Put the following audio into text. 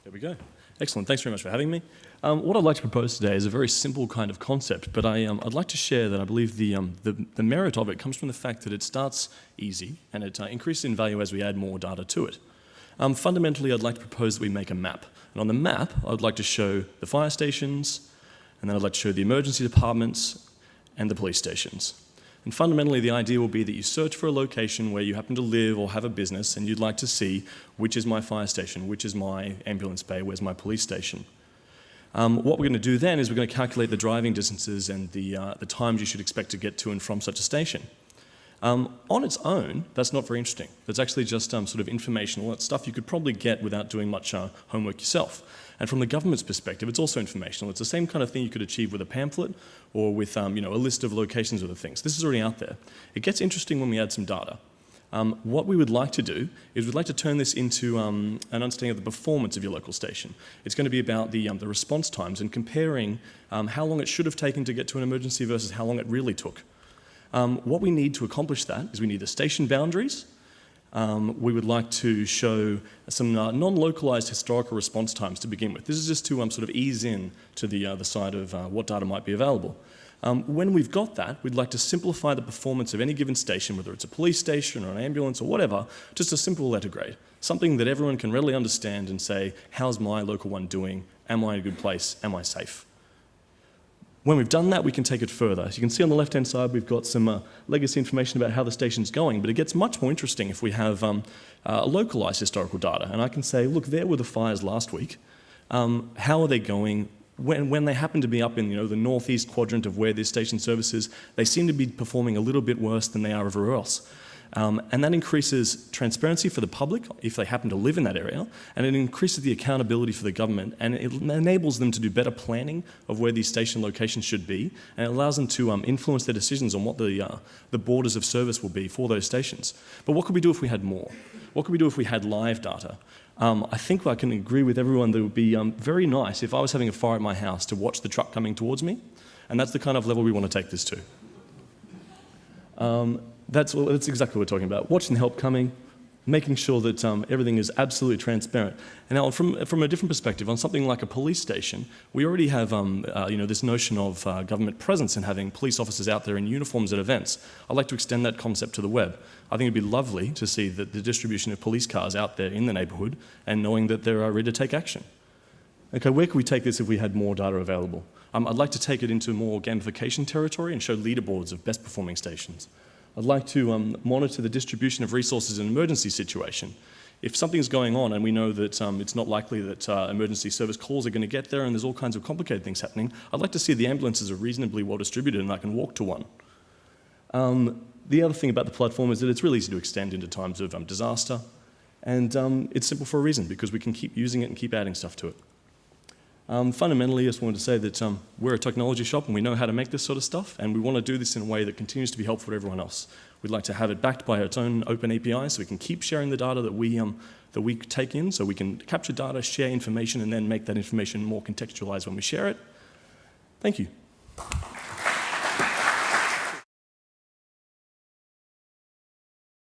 There we go. Excellent. Thanks very much for having me. What I'd like to propose today is a very simple kind of concept, but I'd like to share that I believe the merit of it comes from the fact that it starts easy and it increases in value as we add more data to it. Fundamentally, I'd like to propose that we make a map. And on the map, I'd like to show the fire stations, and then I'd like to show the emergency departments and the police stations. And fundamentally, the idea will be that you search for a location where you happen to live or have a business, and you'd like to see which is my fire station, which is my ambulance bay, where's my police station. What we're going to do then is we're going to calculate the driving distances and the times you should expect to get to and from such a station. On its own, that's not very interesting. That's actually just sort of informational. It's stuff you could probably get without doing much homework yourself. And from the government's perspective, it's also informational. It's the same kind of thing you could achieve with a pamphlet or with a list of locations of the things. This is already out there. It gets interesting when we add some data. What we would like to do is we'd like to turn this into an understanding of the performance of your local station. It's going to be about the response times and comparing how long it should have taken to get to an emergency versus how long it really took. What we need to accomplish that is we need the station boundaries. We would like to show some non-localised historical response times to begin with. This is just to sort of ease in to the side of what data might be available. When we've got that, we'd like to simplify the performance of any given station, whether it's a police station or an ambulance or whatever, just a simple letter grade. Something that everyone can readily understand and say, how's my local one doing? Am I in a good place? Am I safe? When we've done that, we can take it further. As you can see on the left-hand side, we've got some legacy information about how the station's going, but it gets much more interesting if we have localised historical data. And I can say, look, there were the fires last week. How are they going? When they happen to be up in the northeast quadrant of where this station services, they seem to be performing a little bit worse than they are everywhere else. And that increases transparency for the public if they happen to live in that area, and it increases the accountability for the government, and it enables them to do better planning of where these station locations should be, and it allows them to influence their decisions on what the borders of service will be for those stations. But what could we do if we had more? What could we do if we had live data? I think I can agree with everyone that it would be very nice if I was having a fire at my house to watch the truck coming towards me, and that's the kind of level we want to take this to. That's exactly what we're talking about. Watching the help coming, making sure that everything is absolutely transparent. And now from a different perspective, on something like a police station, we already have this notion of government presence and having police officers out there in uniforms at events. I'd like to extend that concept to the web. I think it'd be lovely to see the distribution of police cars out there in the neighbourhood and knowing that they're ready to take action. Okay, where could we take this if we had more data available? I'd like to take it into more gamification territory and show leaderboards of best performing stations. I'd like to monitor the distribution of resources in an emergency situation. If something's going on and we know that it's not likely that emergency service calls are going to get there and there's all kinds of complicated things happening, I'd like to see the ambulances are reasonably well distributed and I can walk to one. The other thing about the platform is that it's really easy to extend into times of disaster, and it's simple for a reason, because we can keep using it and keep adding stuff to it. Fundamentally, I just wanted to say that we're a technology shop and we know how to make this sort of stuff, and we want to do this in a way that continues to be helpful to everyone else. We'd like to have it backed by its own open API so we can keep sharing the data that we take in, so we can capture data, share information, and then make that information more contextualized when we share it. Thank you.